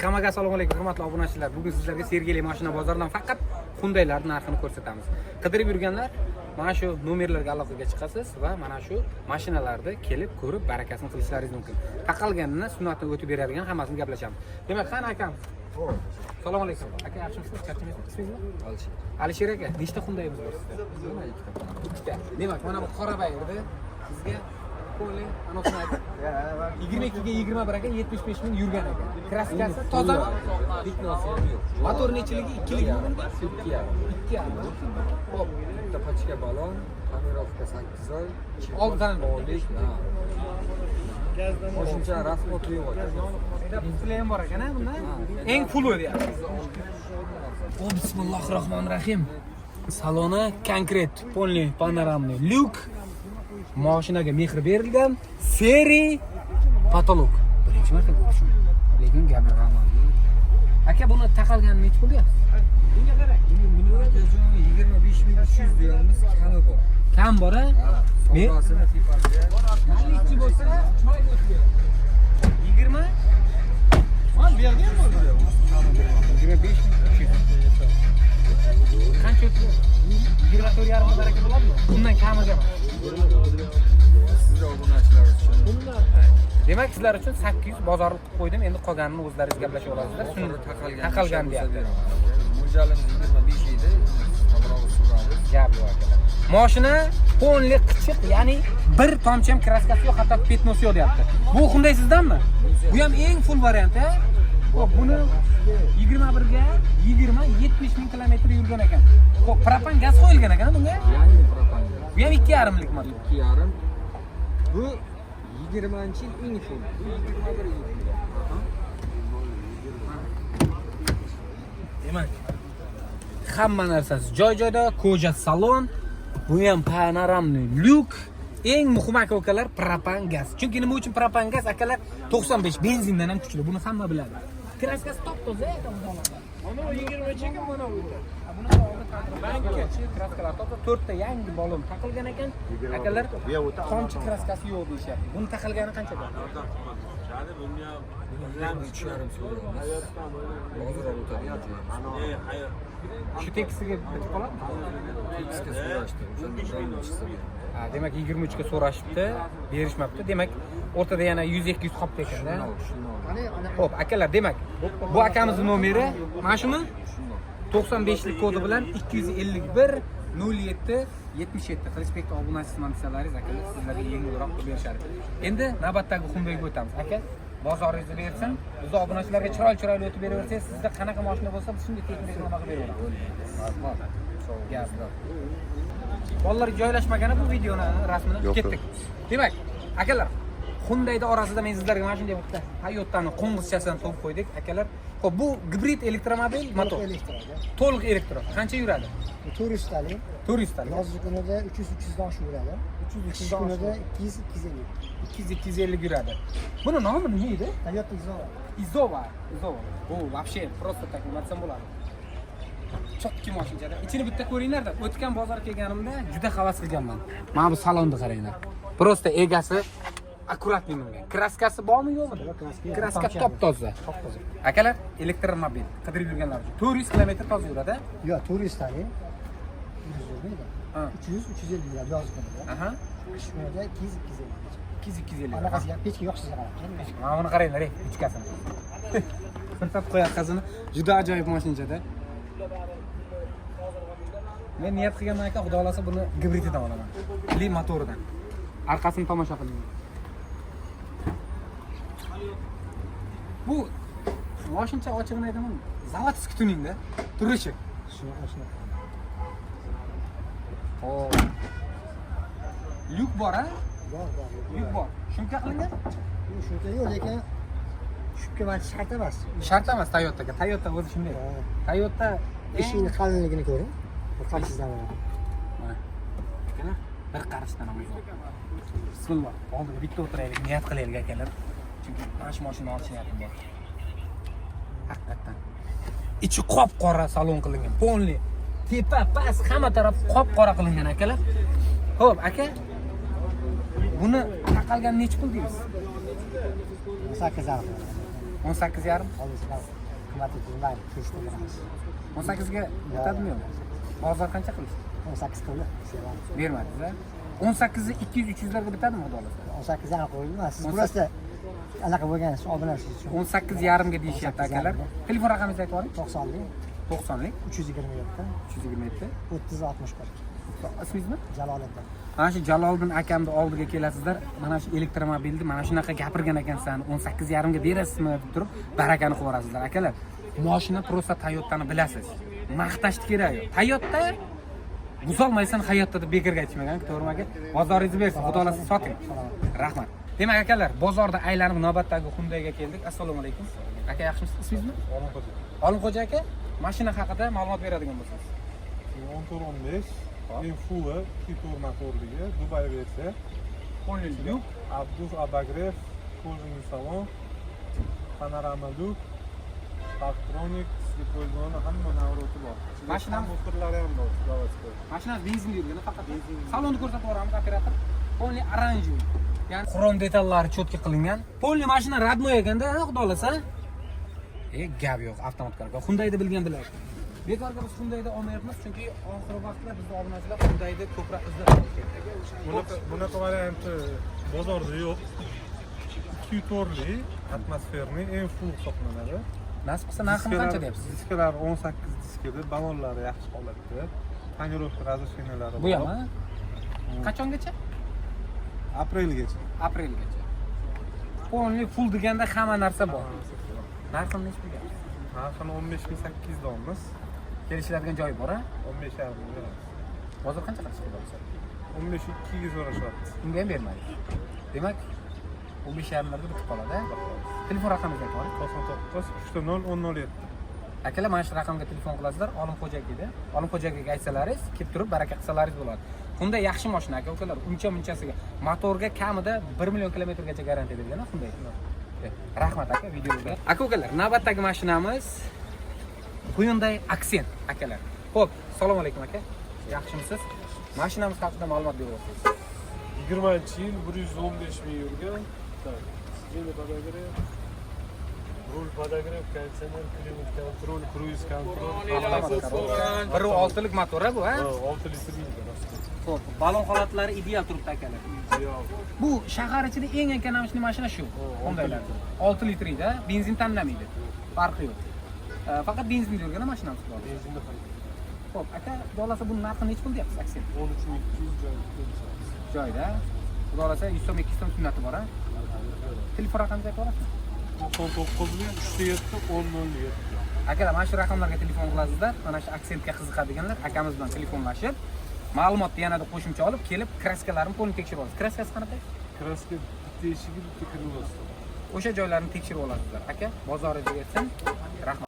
Hammaga assalomu alaykum hurmatli obunachilar. Bugun sizlarga Sergeli mashina bozoridan faqat Hyundai'lar narxini ko'rsatamiz. Qidirib yurganlar mana shu nomerlarga aloqaga chiqasiz va mana shu mashinalarni kelib ko'rib barakasini qilishlaringiz mumkin. Taqalganini sunnatni o'tib beradigan hammasini gaplashamiz. Demak, qani akam? Assalomu alaykum. Aka, yaxshimisiz? Charchamaysiz? Ismingiz? Alisher aka. Nechta Hyundai'miz bor sizda? Ikkita. Demak, mana bu qora bayrda sizga Poli anosini aytib. 22 ga 21 aka 75 ming yurgan ekan. Kraskasi tozami? Bitnosi ham yo'q. Motor nechiligi? 2 bunda? 2,5. Hop, bitta pachka balon, tonirovka 8 oy, oldan olik. Qo'shimcha rasmotli yo'q ekan. Displey ham bor ekan, bunda. Eng puli deyapsiz. O, bismillahirrohmanirrohim. Saloni konkret, polni panoramli lyuk. Mashinaga mehr berilgan, seri patolog. Birinchi marta ko'rishim. Lekin gapi amal. Aka, buni taqalgani nech pul deyapsiz? Bunga qarang. Buni 25.300 deyapmiz, kami bor. Kam bor-a? Savdosini tepasiga. Nalichi bo'lsa, choy o'tgan. 20? Mana bu yerda ham bor. 25.300. Qancha o'tdi? 24,5 baraka bo'ladimi? Bundan kamiga emas. Sizlar obunachilar uchun. Demak, sizlar uchun 800 bozorlik qilib qo'ydim. Endi qolganini o'zlaringiz gaplashib olasizlar. Taqalgan deyapti. Mo'ljalimiz 25 edi. To'g'ri so'ramiz. Gap yo'q akalar. Mashina polni qichiq, ya'ni bir tomchi ham kraskasi yo'q, hatto petnosi yo'q deyapti. Bu Hyundai sizdanmi? Bu ham eng full variant, ha? Xo'p, buni 21 ga 70 ming kilometr yurgan ekan. Xo'p, propan gaz qo'yilgan ekan bunga? Yangi propan. Bu ham 2,5lik motor. 2,5. Bu 20-yil eng full. 21 yil. Demak, hamma narsasi joy-joyda, koja salon, bu ham panoramli lyuk. Eng muhim aka-ukalar propan gaz. Chunki nima uchun propan gaz akalar? 95 benzindan ham kuchli. Buni hamma biladi. Kraskasi top-toza ekan bu zamonda. Mana 20 chekim mana bu. Buni banka kraskalar top-toza, 4 ta yangi balon taqilgan ekan. Akalar tomchi kraskasi yo'q deyishyapti. Buni taqilgani qanchaga? Shu tekisiga bitib qoladimi? Tekisiga so'rashdi. Demak 23 ga so'rashibdi, berishmabdi. Demak, o'rtada yana 100-200 qolibdi ekanda. Xo'p, akalar, demak, bu akamizning nomeri mana shuni 95lik kodi bilan 251 07 77 Respektli obunachi manzilalaringiz akalar sizlarga yengilroq qilib berishadi. Endi navbatdagi Hyundai'ga o'tamiz. Aka, bozoringizni bersin. Biz obunachilarga chiroyli o'tib beraversangiz, sizda qanaqa mashina bo'lsa, biz shunday texnik reklamaga beraveramiz. Bolalar joylashmagani bu videoni rasmini ketdik. Demak, akalar, Hyundai'da orasida men sizlarga mana shunday bitta Toyota'ning qo'ng'izchasidan topib qo'ydik, akalar. Xo'p, bu gibrid elektromobil motor. To'liq elektro. Qancha yuradi? 400 talik. 400 talik. Yozgi kunida 300 dan oshib yuradi. 300 dan kunida 250 yuradi. Buni nomi nima edi? Toyota Izova. Bu вообще просто так nima bo'ladi. Chotki mashinada. Ichini bitta ko'ringlar-da. O'tgan bozor kelganimda juda havas qilganman. Mana bu salonni qaranglar. Просто egasi akkuratli bunga. Kraskasi bormi yo'qmi? Kraska top-toza. Akalar, elektromobil qidirib yurganlar uchun 400 km toza yuradi. Yo'q, 400 talik. 300-350 yuradi yozgi kunida. Aha. Qish kunida 200-250. Anaqasiga pechka yo'q sizga qarab. Mana buni qaranglar, pechkasini. Fırtat qo'yaqasini juda ajoyib mashinada. Men niyat qilganman aka, xudo xolasa buni gibrididan olaman. Li motoridan. Orqasini tomosha qiling. Bu mashincha ochig'ini aytaman, zavodskiy tuningda turishi. Shuni. Xo'p. Lyuk bor-a? Bor. Lyuk bor. Shuncha qilingan? Shuncha yo'q, lekin shuncha mana shart emas. Shart emas Toyota'ga. Toyota o'zi shunday. Toyota eshikning qalinligini ko'ring. Qanchasidan bo'ladi? Mana. Bir qarashdan olamiz. Bismillah. Oldiga bitta o'tiraylik, niyat qilaylik akalar. Chunki mana shu mashina olish niyatim bor. Haqiqatan. Ichi qop-qora salon qilingan. Polni, tepa, past, hamma taraf qop-qora qilingan akalar. Xo'p, aka. Buni taqalgan nech pul deysiz? 8,5. 18,5. Hozirlar qimmat ekanlar, tezda beramiz. 18 ga bitadimi yo'q? Bozor qancha qilishdi? 18 qildi. Bermadingiz-a? 18 ni 200-300 larga bitadimi xudo xolasa? 18 ham qo'yilmas. Siz просто anaqa bo'lgansiz, obunachiz uchun. 18,5 ga deyishyapti akalar. Telefon raqamingizni aytib oling. 90lik, 90lik 327, 327 30 61. Ismingizmi? Jaloliddin. Mana shu Jaloliddin akamni oldiga kelasizlar. Mana shu elektromobilni mana shunaqa gapirgan ekansan, 18,5 ga berasizmi deb turib, barakani qilib yuborasizlar. Akalar, mashina просто Toyota'ni bilasiz. Maqtashni kerak yo'q. Toyota buzolmaysan hayotda deb bekorga aytishmagan, to'g'rimi aka? Bozoringizni bersin, xudo xolasa soting. Rahmat. Demak akalar, bozorda aylanib navbatdagi Hyundai'ga keldik. Assalomu alaykum. Aka, yaxshimisiz? Ismingiz nima? Olimxo'ja. Olimxo'ja aka, mashina haqida ma'lumot beradigan bo'lsangiz. 14-15 eng fulli 2 motorligi Dubai versiya. Qo'lning yo'q. Abdus Abagrev, kожаный salon, panorama luk, Parktronic, Slepoydoni hamma navroti bor. Mashinam motorlari ham bor, заводской. Mashina benzinga yurgani faqat salonni ko'rsatib yuboramiz operator. Polni oranjiy. Ya'ni xrom detallari cho'tka qilingan. Polni mashina radmoy ekanda, xudo xolasa. Gap yo'q, avtomatga. Hyundai'da bilgan bilar. Bekorga biz Hyundai'da olmayapmiz, chunki oxirgi vaqtda bizning obunachilar Hyundai'da ko'proq izlab ketyapti. Bunaqa varianti bozorda yo'q. 2 torli, atmosferniy eng full hisoblanadi. Nasib qilsa narxini qancha deyapsiz? Diskalar 18 diskada, ballonlari yaxshi holatda. Tonirovka razрешениялari bor. Bu ham, ha? Qachongacha? Aprelgacha. Aprelgacha. Polni full deganda hamma narsa bor. Narxini necha deyapsiz? Narxini 15.800 dolmiz. Kelishiladigan joyi bor, ha? 15.5 ming. Bozor qancha qilish kerak? 15.200 so'rashyapti. Unga ham bermaydi. Demak, 15,5 larga bitib qoladi. Telefon raqamingizni aytib oling. 99 300 1007. Akalar, mana shu raqamga telefon qilasizlar. Olimxo'ja akaga. Olimxo'ja akaga aytsalaringiz, kelib turib baraka qilsalaringiz bo'ladi. Bunda yaxshi mashina aka, ukalar. Uncha-munchasiga motorga kamida 1 million kilometrgacha garantiya bergan, Hyundai. Rahmat aka, videoga. Aka, ukalar, navbatdagi mashinamiz Hyundai Accent akalar. Xo'p, assalomu alaykum aka. Yaxshimisiz? Mashinamiz haqida ma'lumot berasiz. 20-yil 115 ming yurgan. Sijili podogrev, rul podogrev, konditsioner, klimat kontrol, kruiz kontrol, Bir 6lik motor bu, ha? 6 litr. Xo'p, balon holatlari ideal turibdi akalar. Bu shahar ichida eng ekonomik mashina shu. Hyundai'lar. 6 litr ida, benzin tanlamaydi. Farqi yo'q. Faqat benzin yurgan mashinamiz bor. Benzinda ham Xo'p, aka, xolasa bu narxi necha pul deyapsiz Accent? 13.200 Joyda. Xolasa 100 so'm 200 so'm qiymati bor, ha? Telefon raqamingizni aytib olasizmi? 99 307 Akalar, mana shu raqamlarga telefon qilasizlar. Mana shu Accentga qiziqadiganlar akamiz bilan telefonlashib, ma'lumotni yanada qo'shimcha olib, kelib kraskalarini to'liq tekshirib olasiz. Kraskasi qanaqa? Kraska bitta eshigi, bitta krылоsi. O'sha joylarni tekshirib olasizlar. Aka, bozoringiz yetsin. Rahmat.